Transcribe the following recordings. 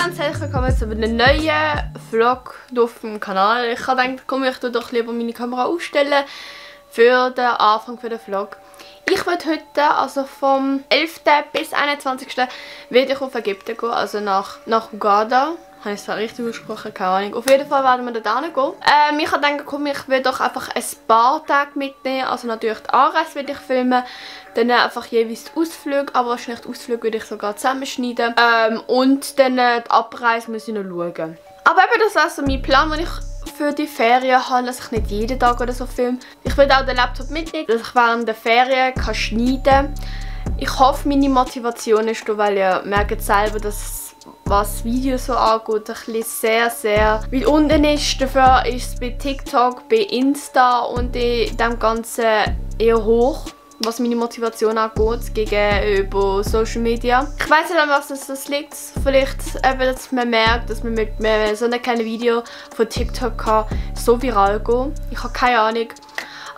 ganz herzlich willkommen zu einem neuen Vlog auf dem Kanal. Ich habe gedacht, komm, ich tue doch lieber meine Kamera aufstellen für den Anfang für den Vlog. Ich werde heute, also vom 11. bis 21. werde ich auf Ägypten gehen, also nach Uganda. Habe ich es richtig ausgesprochen? Keine Ahnung. Auf jeden Fall werden wir da gehen. Ich habe gedacht, komm, ich will doch einfach ein paar Tage mitnehmen. Also natürlich die Anreise werde ich filmen. Dann einfach jeweils die Ausflüge. Aber wahrscheinlich die Ausflüge würde ich sogar zusammenschneiden. Und dann die Abreise muss ich noch schauen. Aber eben, das ist also mein Plan, den ich für die Ferien habe, dass ich nicht jeden Tag oder so filme. Ich will auch den Laptop mitnehmen, dass ich während der Ferien kann schneiden kann. Ich hoffe, meine Motivation ist da, weil ihr merkt selber, dass was Videos so angeht, ein bisschen sehr weit unten ist. Dafür ist es bei TikTok, bei Insta und in dem Ganzen eher hoch, was meine Motivation angeht, gegenüber Social Media. Ich weiss nicht, an was das liegt. Vielleicht eben, dass man merkt, dass man mit so einem kleinen Video von TikTok kann so viral gehen. Ich habe keine Ahnung.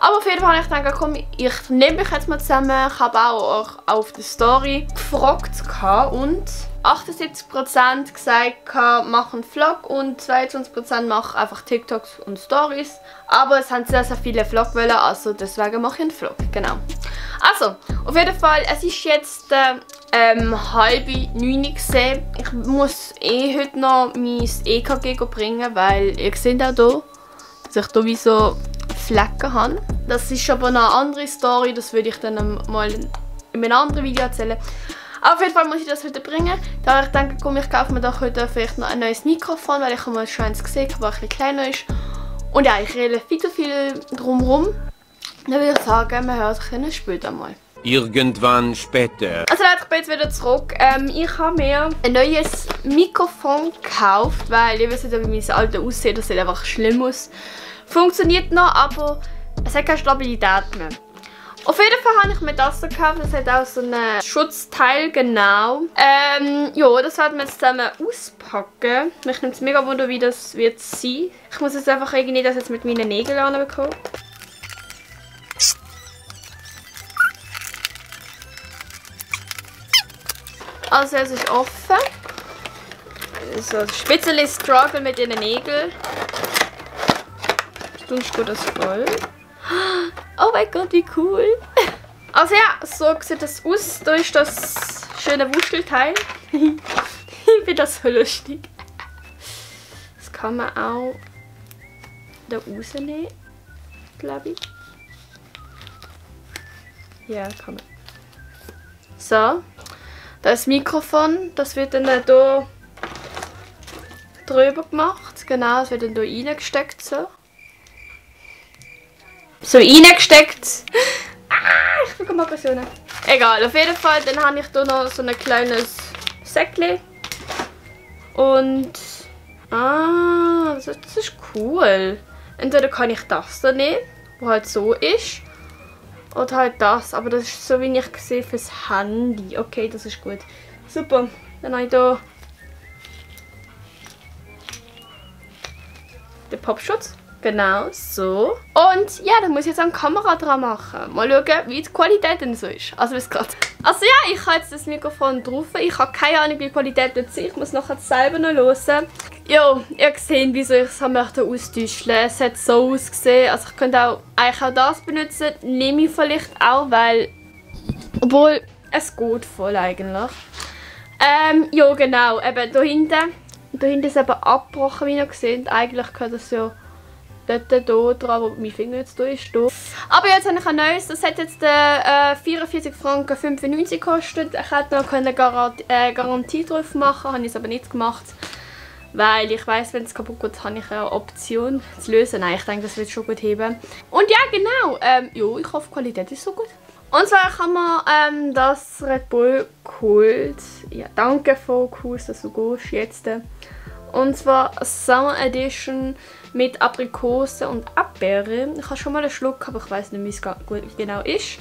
Aber auf jeden Fall habe ich gedacht, komm, ich nehme mich jetzt mal zusammen. Ich habe auch auf der Story gefragt und 78% gesagt, mach einen Vlog und 22% mach einfach TikTok und Stories. Aber es haben sehr viele Vlog wollen, also deswegen mache ich einen Vlog, genau. Also, auf jeden Fall, es ist jetzt 8:30 gesehen. Ich muss heute noch mein EKG bringen, weil ihr seht auch hier, dass ich hier wie so Flecken habe. Das ist aber noch eine andere Story, das würde ich dann mal in einem anderen Video erzählen. Auf jeden Fall muss ich das heute bringen. Da ich denke, komm, ich kaufe mir doch heute vielleicht noch ein neues Mikrofon, weil ich habe mal schon eins gesehen, das ein bisschen kleiner ist. Und ja, ich rede viel zu viel drumherum. Dann würde ich sagen, wir hören sich später mal. Irgendwann später. Also Leute, ich bin jetzt wieder zurück. Ich habe mir ein neues Mikrofon gekauft, weil ihr wisst ja, wie mein altes aussieht. Das sieht einfach schlimm aus. Funktioniert noch, aber es hat keine Stabilität mehr. Auf jeden Fall habe ich mir das so gekauft. Das hat auch so ein Schutzteil, genau. Ja, das werden wir jetzt zusammen auspacken. Mich nimmt es mega wunder, wie das wird sein. Ich muss jetzt einfach irgendwie das jetzt mit meinen Nägeln anbekommen. Also es ist offen. So ein bisschen Struggle mit den Nägeln. Tust du das voll? Oh mein Gott, wie cool! Also ja, so sieht das aus. Da ist das schöne Wuschelteil. Ich finde das so lustig. Das kann man auch da rausnehmen, glaube ich. Ja, kann man. So. Das Mikrofon, das wird dann hier drüber gemacht. Genau, es wird dann hier reingesteckt. So reingesteckt. Ich bekomme Aggressionen. Egal, auf jeden Fall. Dann habe ich hier noch so ein kleines Säckchen. Und das ist cool. Entweder kann ich das da nehmen, was halt so ist. Oder halt das, aber das ist so, wie ich sehe, fürs Handy. Okay, das ist gut. Super. Dann habe ich hier den Popschutz. Genau, so. Und ja, dann muss ich jetzt eine Kamera dran machen. Mal schauen, wie die Qualität denn so ist. Also bis gerade. Also ja, ich habe jetzt das Mikrofon drauf. Ich habe keine Ahnung, wie die Qualität wird sein. Ich muss nachher selber noch hören. Ja, ihr seht, wieso ich es austauschen. Es hat so ausgesehen. Also ich könnte auch eigentlich auch das benutzen. Nehme ich vielleicht auch, weil... Obwohl, es geht voll eigentlich. Ja, genau. Eben da hinten ist eben abgebrochen, wie ihr seht. Eigentlich gehört das ja... Dort hier dran, wo mein Finger jetzt da ist. Hier. Aber jetzt habe ich ein neues. Das hat jetzt 44,95 Franken gekostet. Ich hätte noch eine Garantie drauf machen, habe ich es aber nicht gemacht. Weil ich weiss, wenn es kaputt geht, habe ich eine Option zu lösen. Nein, ich denke, das wird schon gut heben. Und ja, genau. Ja, ich hoffe, die Qualität ist so gut. Und zwar haben wir das Red Bull geholt. Ja, danke Focus, dass du gehst jetzt. Und zwar Summer Edition mit Aprikose und Erdbeere. Ich habe schon mal einen Schluck, aber ich weiß nicht, wie es genau ist.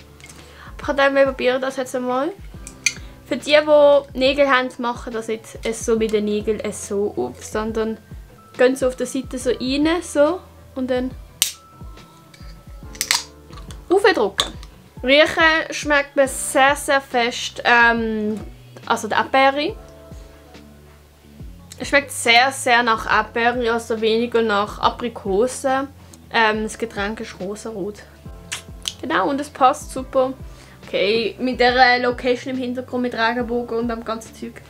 Aber ich kann dann mal probieren, das jetzt einmal. Für die Nägel haben, machen das jetzt so mit den Nägeln so auf, sondern gehen so auf der Seite so rein, so, und dann aufdrücken. Riechen schmeckt mir sehr fest, also die Erdbeere. Es schmeckt sehr, sehr nach Erdbeeren, also weniger nach Aprikose. Das Getränk ist rosarot. Genau, und es passt super. Okay, mit der Location im Hintergrund mit Regenbogen und dem ganzen Zeug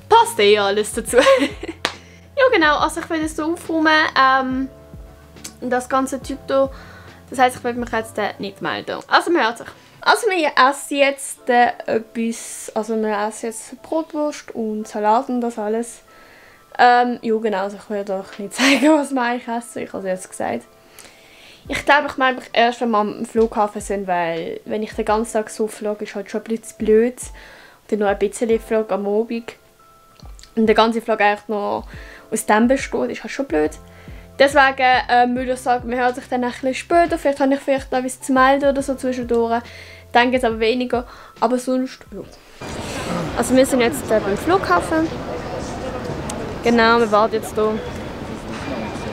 passt eh alles dazu. Ja genau, also ich will das so aufräumen. Das ganze Zeug hier. Das heisst, ich will mich jetzt nicht melden. Also man hört sich. Also wir essen jetzt etwas, also wir essen jetzt Brotwurst und Salat und das alles. Ja genau, also ich will euch nicht sagen, was wir eigentlich essen, ich habe es jetzt gesagt. Ich glaube, ich melde mich erst, wenn wir am Flughafen sind, weil wenn ich den ganzen Tag so fliege, ist halt schon ein bisschen blöd. Und dann noch ein bisschen Flug am Abend. Und der ganze Flug eigentlich noch aus dem besteht, ist halt schon blöd. Deswegen würde ich sagen, wir hören sich dann ein bisschen später. Vielleicht habe ich vielleicht noch etwas zu melden oder so zwischendurch. Dann geht es aber weniger. Aber sonst, ja. Also wir sind jetzt beim Flughafen. Genau, wir warten jetzt hier.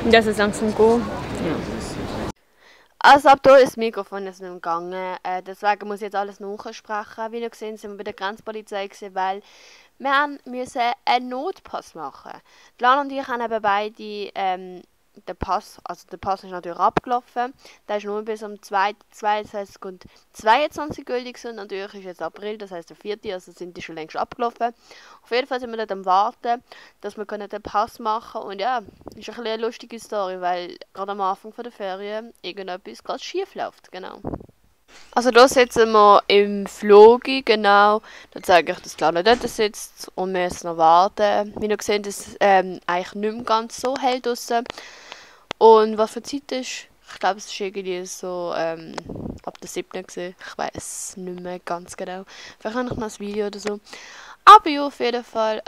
Und jetzt ist es langsam gehen. Ja. Also ab hier ist das Mikrofon jetzt nicht gegangen. Deswegen muss ich jetzt alles nachsprechen. Wie ihr gesehen sind wir bei der Grenzpolizei gewesen, weil wir müssen einen Notpass machen. Lana und ich haben eben beide der Pass ist natürlich abgelaufen. Der ist nur bis am 2.22 gültig und natürlich ist jetzt April, das heisst der 4., also sind die schon längst abgelaufen. Auf jeden Fall sind wir dort am Warten, dass wir den Pass machen können. Und ja, ist ein eine lustige Story, weil gerade am Anfang der Ferien irgendetwas ganz schief läuft, genau. Also da sitzen wir im Flogi, genau. Da zeige ich, dass Lana dort sitzt und wir müssen noch warten. Wie ihr seht, ist es eigentlich nicht mehr ganz so hell draussen. Und was für Zeit ist, ich glaube es ist irgendwie so ab der 7. gewesen. Ich weiß nicht mehr ganz genau. Vielleicht habe ich noch ein Video oder so. Aber ja, auf jeden Fall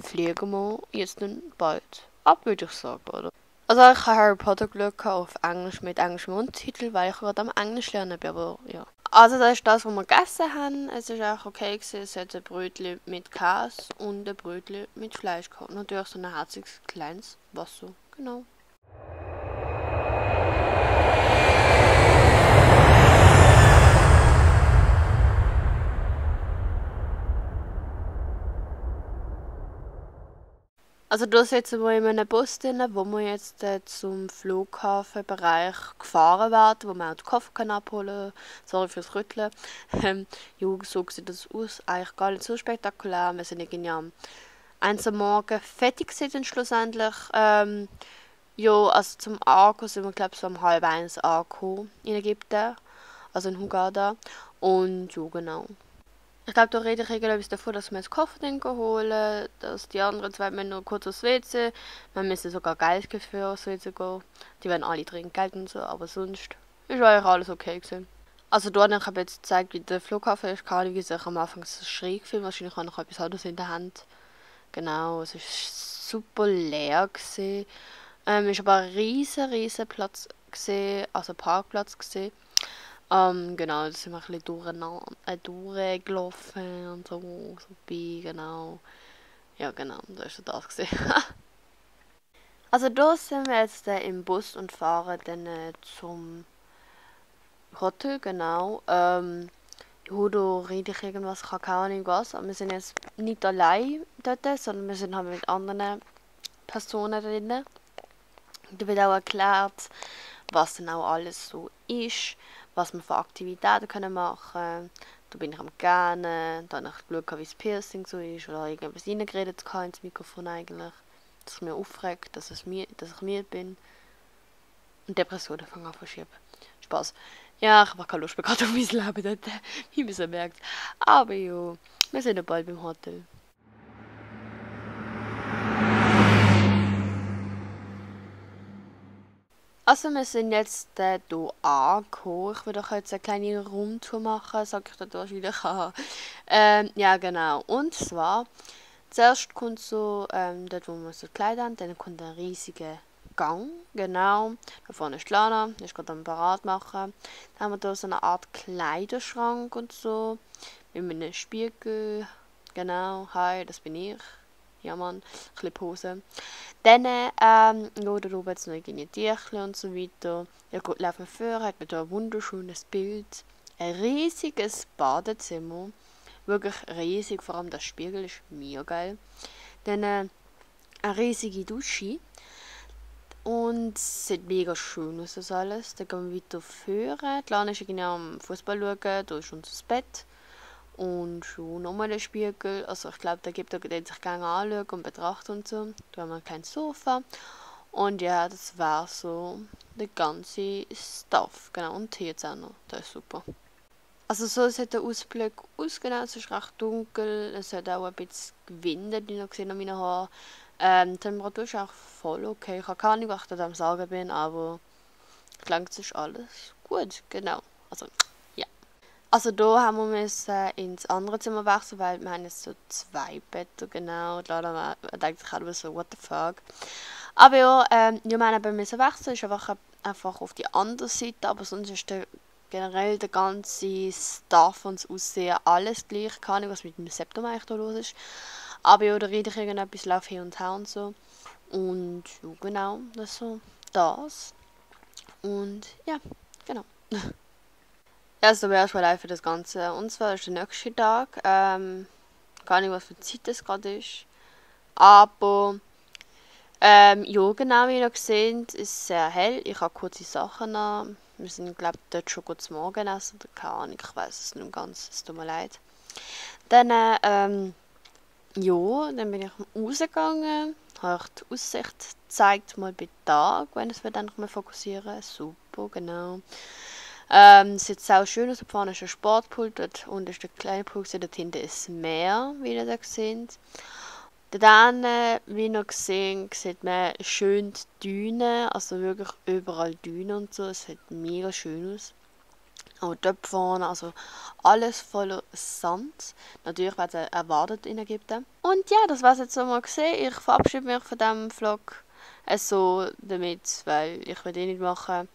fliegen wir jetzt dann bald ab, würde ich sagen, oder? Also ich habe Harry Potter geschaut auf Englisch mit englischem Untertitel, weil ich gerade am Englisch lernen bin, aber ja. Also das ist das, was wir gegessen haben. Es ist auch okay gewesen. Es hat ein Brötchen mit Käse und ein Brötchen mit Fleisch gehabt. Natürlich so ein herziges kleines Wasser, genau. Also da sitzen wir in einem Bus drin, wo wir jetzt zum Flughafenbereich gefahren werden, wo wir auch den Koffer abholen können. Sorry fürs Rütteln. Ja, so sieht das aus. Eigentlich gar nicht so spektakulär. Wir sind irgendwie am 1 Uhr morgen fertig gewesen, schlussendlich. Ja, also zum Ankommen sind wir, glaube ich, so um 12:30 angekommen in Ägypten. Also in Hurghada. Und ja, genau. Ich glaube, da rede ich irgendetwas davon, dass wir das Kofferding holen, dass die anderen zwei müssen noch kurz aufs WC. Wir müssen sogar Geld geben für aufs WC gehen. Die werden alle dringend Geld und so, aber sonst ist eigentlich alles okay gewesen. Also da habe ich jetzt gezeigt, wie der Flughafen ist, wie sich am Anfang so schräg gefühlt. Wahrscheinlich habe ich noch etwas anderes in der Hand. Genau, es war super leer gewesen. Es war aber ein riesen Platz gewesen, also Parkplatz gewesen. Genau, da sind wir ein bisschen durchgelaufen und so vorbei, genau. Ja, genau, da ist das gesehen. Also da sind wir jetzt im Bus und fahren dann zum Hotel, genau. Ja, da rede ich irgendwas, ich habe keine Ahnung was, aber wir sind jetzt nicht allein dort, sondern wir sind halt mit anderen Personen drin. Da wird auch erklärt, was dann auch alles so ist, was wir für Aktivitäten können machen können. Da bin ich am gerne, dann habe ich geschaut, wie das Piercing so ist, oder irgendwas reingeredet ins Mikrofon eigentlich, dass es mir aufregt, dass ich müde bin. Und Depressionen fangen an zu verschieben. Spaß. Ja, ich habe keine Lust mehr gerade auf mein Leben dort, wie man so merkt. Aber ja, wir sind ja bald beim Hotel. Also wir sind jetzt hier angekommen. Ich würde euch jetzt eine kleine Rundtour machen, sage ich da wahrscheinlich. Ja genau, und zwar, zuerst kommt so, dort wo wir so Kleider haben, dann kommt ein riesiger Gang, genau. Da vorne ist Lana, die ist gerade am Parat machen. Dann haben wir hier so eine Art Kleiderschrank und so, mit einem Spiegel, genau, hi, das bin ich. Ja Mann, ein bisschen Pose. Dann, ja, da oben jetzt noch irgendwie Tierchen und so weiter. Ja gut, laufen wir vor, hat mir da ein wunderschönes Bild. Ein riesiges Badezimmer. Wirklich riesig, vor allem der Spiegel ist mega geil. Dann eine riesige Dusche. Und es sieht mega schön aus, das alles. Dann gehen wir weiter führen. Die Lana ist genau am Fußball schauen, da ist unser Bett. Und schon nochmal der Spiegel. Also ich glaube, der gibt er sich gerne anschauen und betrachten und so. Da haben wir ein kleines Sofa. Und ja, das war so der ganze Stuff. Genau, und hier jetzt auch noch. Das ist super. Also so sieht der Ausblick aus, genau. Es ist recht dunkel. Es hat auch ein bisschen gewindet, wie ich noch gesehen an meinen Haaren. Die Temperatur ist auch voll okay. Ich habe keine Ahnung, was ich da am Sagen bin, aber ich denke, es ist alles gut, genau. Also, ja. Also da haben wir müssen ins andere Zimmer wechseln, weil wir haben jetzt so 2 Betten, genau. Und da denkt sich auch so, what the fuck. Aber ja, wir haben eben müssen wechseln, ist einfach auf die andere Seite, aber sonst ist generell der ganze Stuff und das Aussehen alles gleich. Keine Ahnung, was mit dem September eigentlich da los ist. Aber ja, da rede ich irgendetwas, laufe hin und her und so. Und ja, genau, das ist so das. Und ja, genau. Also wäre schon live für das Ganze. Und zwar ist der nächste Tag. Keine Ahnung, was für Zeit es gerade ist. Aber ja, genau, wie ihr gesehen habt, ist es sehr hell. Ich habe kurze Sachen an. Wir sind, glaube ich, dort schon gut zum Morgen essen. Oder keine Ahnung, ich weiß es nicht ganz. Es tut mir leid. Dann, ja, dann bin ich rausgegangen, habe die Aussicht gezeigt, mal bei Tag, wenn es dann noch mal fokussieren. Super, genau. Es sieht auch schön aus, da vorne ist ein Sportpult, dort unten ist der kleine Pool, dort hinten ist das Meer, wie ihr da seht. Dann, wie ihr gesehen, sieht man schön die Dünen, also wirklich überall Dünen und so, es sieht mega schön aus. Auch dort vorne, also alles voller Sand. Natürlich wird es erwartet in Ägypten. Und ja, das war's jetzt so mal gesehen. Ich verabschiede mich von diesem Vlog so damit, weil ich will den nicht machen.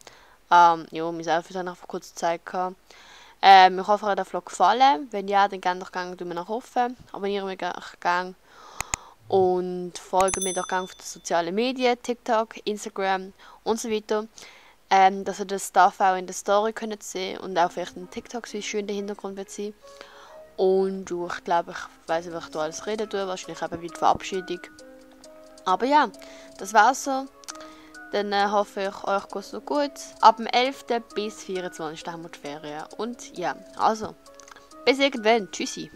Ja, mein Selfie habe ich einfach kurz gezeigt. Ich hoffe, euch hat der Vlog gefallen. Wenn ja, dann gerne doch gerne nach oben. Abonniere mich gerne. Und folge mir doch gerne auf den sozialen Medien, TikTok, Instagram und so weiter. Dass ihr das Stuff auch in der Story könnt sehen und auch vielleicht in TikToks, wie schön der Hintergrund wird sein. Und ich glaube, ich weiß nicht, was ich da alles reden tue, wahrscheinlich eben wie die Verabschiedung. Aber ja, das war's so. Dann hoffe ich, euch geht es noch gut. Ab dem 11. bis 24. haben wir die Ferien. Und ja, also, bis irgendwann. Tschüssi.